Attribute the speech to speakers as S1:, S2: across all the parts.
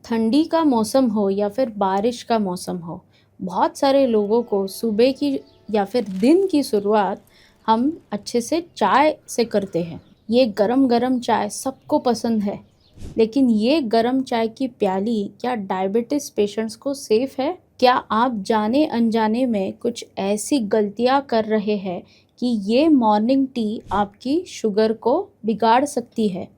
S1: ठंडी का मौसम हो या फिर बारिश का मौसम हो, बहुत सारे लोगों को सुबह की या फिर दिन की शुरुआत हम अच्छे से चाय से करते हैं। ये गरम गरम चाय सबको पसंद है, लेकिन ये गरम चाय की प्याली क्या डायबिटीज पेशेंट्स को सेफ है? क्या आप जाने अनजाने में कुछ ऐसी गलतियां कर रहे हैं कि ये मॉर्निंग टी आपकी शुगर को बिगाड़ सकती है?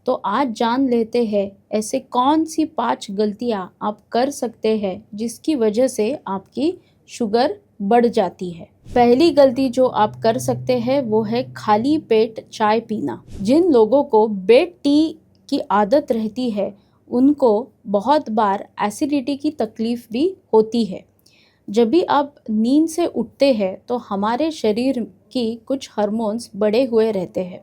S1: तो आज जान लेते हैं ऐसे कौन सी 5 गलतियां आप कर सकते हैं जिसकी वजह से आपकी शुगर बढ़ जाती है। पहली गलती जो आप कर सकते हैं वो है खाली पेट चाय पीना। जिन लोगों को बेड टी की आदत रहती है उनको बहुत बार एसिडिटी की तकलीफ भी होती है। जब भी आप नींद से उठते हैं तो हमारे शरीर की कुछ हार्मोन्स बढ़े हुए रहते हैं,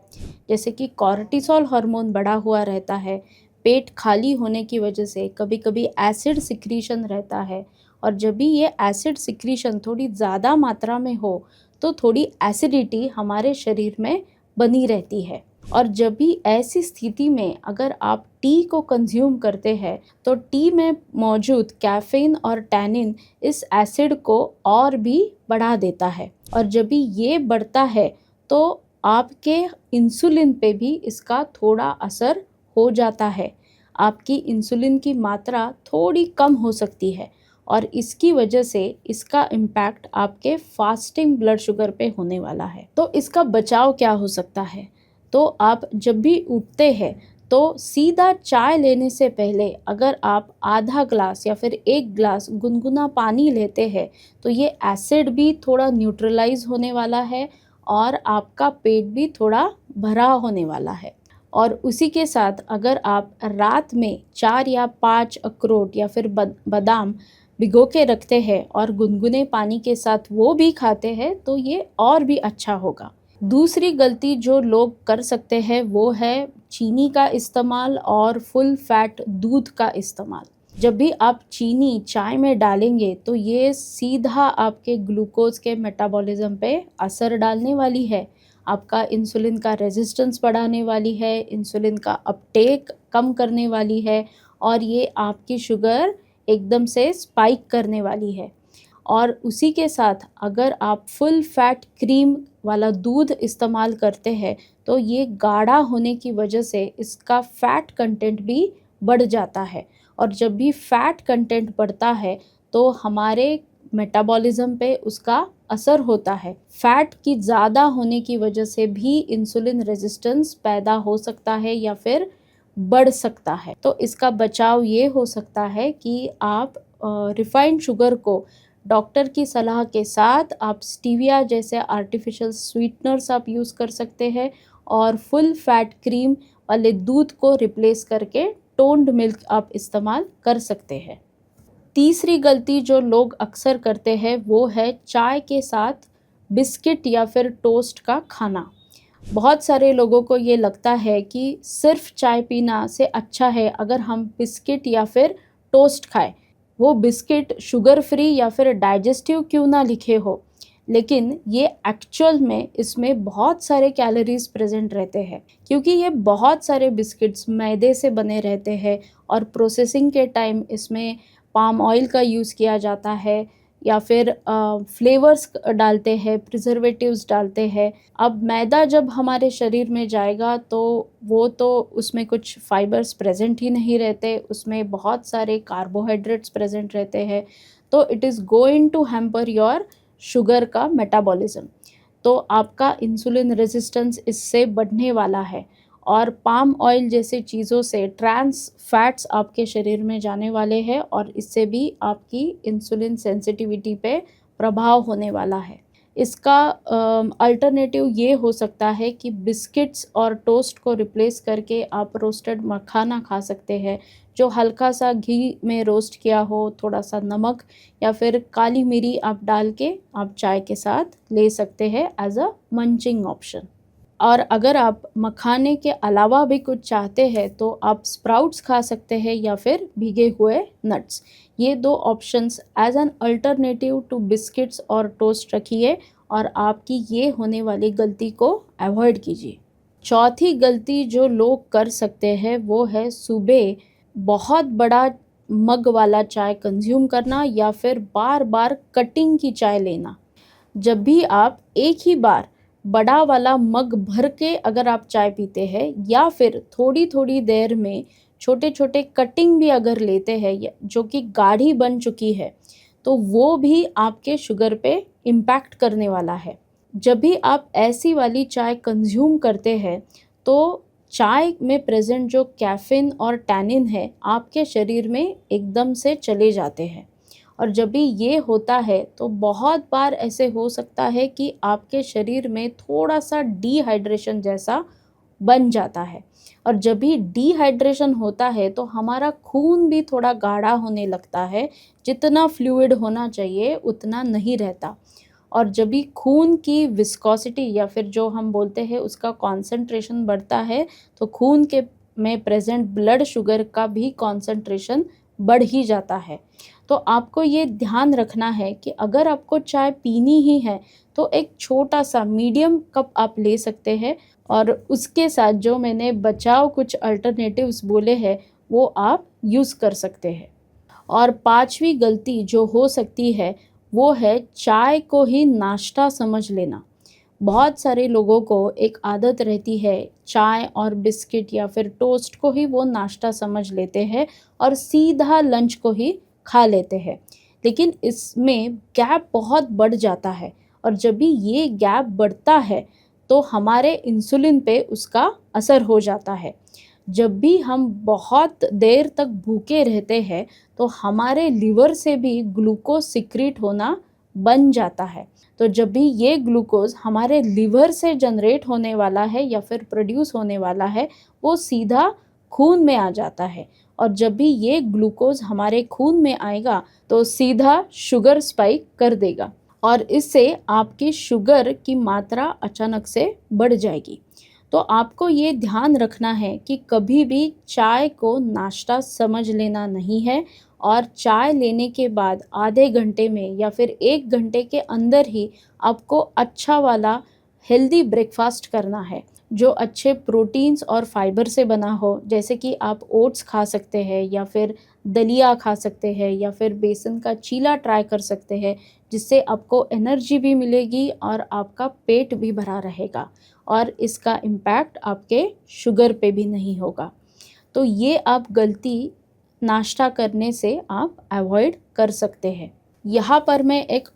S1: जैसे कि कॉर्टिसोल हार्मोन बढ़ा हुआ रहता है। पेट खाली होने की वजह से कभी कभी एसिड सिक्रीशन रहता है, और जब भी ये एसिड सिक्रीशन थोड़ी ज़्यादा मात्रा में हो तो थोड़ी एसिडिटी हमारे शरीर में बनी रहती है। और जब भी ऐसी स्थिति में अगर आप टी को कंज्यूम करते हैं तो टी में मौजूद कैफीन और टैनिन इस एसिड को और भी बढ़ा देता है, और जब भी ये बढ़ता है तो आपके इंसुलिन पे भी इसका थोड़ा असर हो जाता है। आपकी इंसुलिन की मात्रा थोड़ी कम हो सकती है, और इसकी वजह से इसका इम्पैक्ट आपके फास्टिंग ब्लड शुगर पे होने वाला है। तो इसका बचाव क्या हो सकता है? तो आप जब भी उठते हैं तो सीधा चाय लेने से पहले अगर आप आधा ग्लास या फिर 1 ग्लास गुनगुना पानी लेते हैं तो ये एसिड भी थोड़ा न्यूट्रलाइज होने वाला है, और आपका पेट भी थोड़ा भरा होने वाला है। और उसी के साथ अगर आप रात में 4 या 5 अखरोट या फिर बादाम भिगो के रखते हैं और गुनगुने पानी के साथ वो भी खाते हैं तो ये और भी अच्छा होगा। दूसरी गलती जो लोग कर सकते हैं वो है चीनी का इस्तेमाल और फुल फैट दूध का इस्तेमाल। जब भी आप चीनी चाय में डालेंगे तो ये सीधा आपके ग्लूकोज के मेटाबॉलिज्म पे असर डालने वाली है, आपका इंसुलिन का रेजिस्टेंस बढ़ाने वाली है, इंसुलिन का अपटेक कम करने वाली है, और ये आपकी शुगर एकदम से स्पाइक करने वाली है। और उसी के साथ अगर आप फुल फैट क्रीम वाला दूध इस्तेमाल करते हैं तो ये गाढ़ा होने की वजह से इसका फैट कंटेंट भी बढ़ जाता है, और जब भी फैट कंटेंट बढ़ता है तो हमारे मेटाबॉलिज्म पे उसका असर होता है। फैट की ज़्यादा होने की वजह से भी इंसुलिन रेजिस्टेंस पैदा हो सकता है या फिर बढ़ सकता है। तो इसका बचाव ये हो सकता है कि आप रिफाइंड शुगर को डॉक्टर की सलाह के साथ आप स्टीविया जैसे आर्टिफिशियल स्वीटनर्स आप यूज़ कर सकते हैं, और फुल फैट क्रीम वाले दूध को रिप्लेस करके टोन्ड मिल्क आप इस्तेमाल कर सकते हैं। तीसरी गलती जो लोग अक्सर करते हैं वो है चाय के साथ बिस्किट या फिर टोस्ट का खाना। बहुत सारे लोगों को ये लगता है कि सिर्फ चाय पीना से अच्छा है अगर हम बिस्किट या फिर टोस्ट खाएं। वो बिस्किट शुगर फ्री या फिर डाइजेस्टिव क्यों ना लिखे हो, लेकिन ये एक्चुअल में इसमें बहुत सारे कैलोरीज प्रेजेंट रहते हैं, क्योंकि ये बहुत सारे बिस्किट्स मैदे से बने रहते हैं, और प्रोसेसिंग के टाइम इसमें पाम ऑयल का यूज़ किया जाता है, या फिर फ्लेवर्स डालते हैं, प्रिजर्वेटिव्स डालते हैं। अब मैदा जब हमारे शरीर में जाएगा तो वो तो उसमें कुछ फाइबर्स प्रेजेंट ही नहीं रहते, उसमें बहुत सारे कार्बोहाइड्रेट्स प्रेजेंट रहते हैं, तो it is going to hamper your sugar का मेटाबॉलिज्म। तो आपका इंसुलिन रेजिस्टेंस इससे बढ़ने वाला है, और पाम ऑयल जैसे चीज़ों से ट्रांस फैट्स आपके शरीर में जाने वाले हैं, और इससे भी आपकी इंसुलिन सेंसिटिविटी पे प्रभाव होने वाला है। इसका अल्टरनेटिव ये हो सकता है कि बिस्किट्स और टोस्ट को रिप्लेस करके आप रोस्टेड मखाना खा सकते हैं, जो हल्का सा घी में रोस्ट किया हो, थोड़ा सा नमक या फिर काली मिरी आप डाल के आप चाय के साथ ले सकते हैं एज अ मंचिंग ऑप्शन। और अगर आप मखाने के अलावा भी कुछ चाहते हैं तो आप स्प्राउट्स खा सकते हैं या फिर भीगे हुए नट्स। ये 2 options as an alternative to biscuits और टोस्ट रखिए, और आपकी ये होने वाली गलती को अवॉइड कीजिए। चौथी गलती जो लोग कर सकते हैं वो है सुबह बहुत बड़ा मग वाला चाय कंज्यूम करना या फिर बार बार कटिंग की चाय लेना। जब भी आप एक ही बार बड़ा वाला मग भर के अगर आप चाय पीते हैं या फिर थोड़ी थोड़ी देर में छोटे छोटे कटिंग भी अगर लेते हैं जो कि गाढ़ी बन चुकी है, तो वो भी आपके शुगर पे इम्पैक्ट करने वाला है। जब भी आप ऐसी वाली चाय कंज्यूम करते हैं तो चाय में प्रेजेंट जो कैफीन और टैनिन है आपके शरीर में एकदम से चले जाते हैं। और जब भी ये होता है तो बहुत बार ऐसे हो सकता है कि आपके शरीर में थोड़ा सा डिहाइड्रेशन जैसा बन जाता है। और जब भी डिहाइड्रेशन होता है तो हमारा खून भी थोड़ा गाढ़ा होने लगता है, जितना फ्लूइड होना चाहिए उतना नहीं रहता। और जब भी खून की विस्कोसिटी या फिर जो हम बोलते हैं उसका कॉन्सेंट्रेशन बढ़ता है, तो खून के में प्रेजेंट ब्लड शुगर का भी कॉन्सेंट्रेशन बढ़ ही जाता है। तो आपको ये ध्यान रखना है कि अगर आपको चाय पीनी ही है तो एक छोटा सा मीडियम कप आप ले सकते हैं, और उसके साथ जो मैंने बचाव कुछ अल्टरनेटिव्स बोले हैं वो आप यूज़ कर सकते हैं। और पांचवी गलती जो हो सकती है वो है चाय को ही नाश्ता समझ लेना। बहुत सारे लोगों को एक आदत रहती है, चाय और बिस्किट या फिर टोस्ट को ही वो नाश्ता समझ लेते हैं और सीधा लंच को ही खा लेते हैं। लेकिन इसमें गैप बहुत बढ़ जाता है, और जब भी ये गैप बढ़ता है तो हमारे इंसुलिन पे उसका असर हो जाता है। जब भी हम बहुत देर तक भूखे रहते हैं तो हमारे लिवर से भी ग्लूकोज सिक्रीट होना बन जाता है। तो जब भी ये ग्लूकोज हमारे लिवर से जनरेट होने वाला है या फिर प्रोड्यूस होने वाला है, वो सीधा खून में आ जाता है। और जब भी ये ग्लूकोज हमारे खून में आएगा तो सीधा शुगर स्पाइक कर देगा, और इससे आपकी शुगर की मात्रा अचानक से बढ़ जाएगी। तो आपको ये ध्यान रखना है कि कभी भी चाय को नाश्ता समझ लेना नहीं है, और चाय लेने के बाद आधे घंटे में या फिर 1 घंटे के अंदर ही आपको अच्छा वाला हेल्दी ब्रेकफास्ट करना है, जो अच्छे प्रोटीन्स और फाइबर से बना हो। जैसे कि आप ओट्स खा सकते हैं या फिर दलिया खा सकते हैं या फिर बेसन का चीला ट्राई कर सकते हैं, जिससे आपको एनर्जी भी मिलेगी और आपका पेट भी भरा रहेगा, और इसका इम्पैक्ट आपके शुगर पे भी नहीं होगा। तो ये आप गलती नाश्ता करने से आप अवॉइड कर सकते हैं। यहाँ पर मैं एक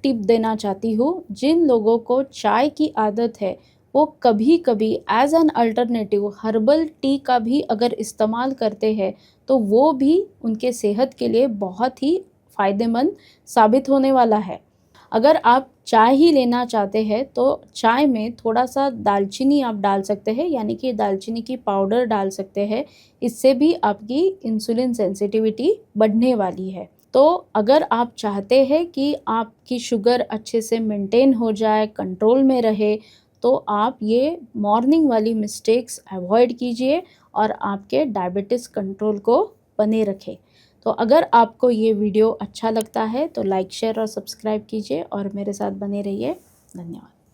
S1: टिप देना चाहती हूँ। जिन लोगों को चाय की आदत है वो कभी कभी as an alternative herbal tea का भी अगर इस्तेमाल करते हैं तो वो भी उनके सेहत के लिए बहुत ही फ़ायदेमंद साबित होने वाला है। अगर आप चाय ही लेना चाहते हैं तो चाय में थोड़ा सा दालचीनी आप डाल सकते हैं, यानी कि दालचीनी की पाउडर डाल सकते हैं। इससे भी आपकी इंसुलिन सेंसिटिविटी बढ़ने वाली है। तो अगर आप चाहते हैं कि आपकी शुगर अच्छे से मेंटेन हो जाए, कंट्रोल में रहे, तो आप ये मॉर्निंग वाली मिस्टेक्स अवॉइड कीजिए और आपके डायबिटीज़ कंट्रोल को बने रखें। तो अगर आपको ये वीडियो अच्छा लगता है तो लाइक, शेयर और सब्सक्राइब कीजिए और मेरे साथ बने रहिए। धन्यवाद।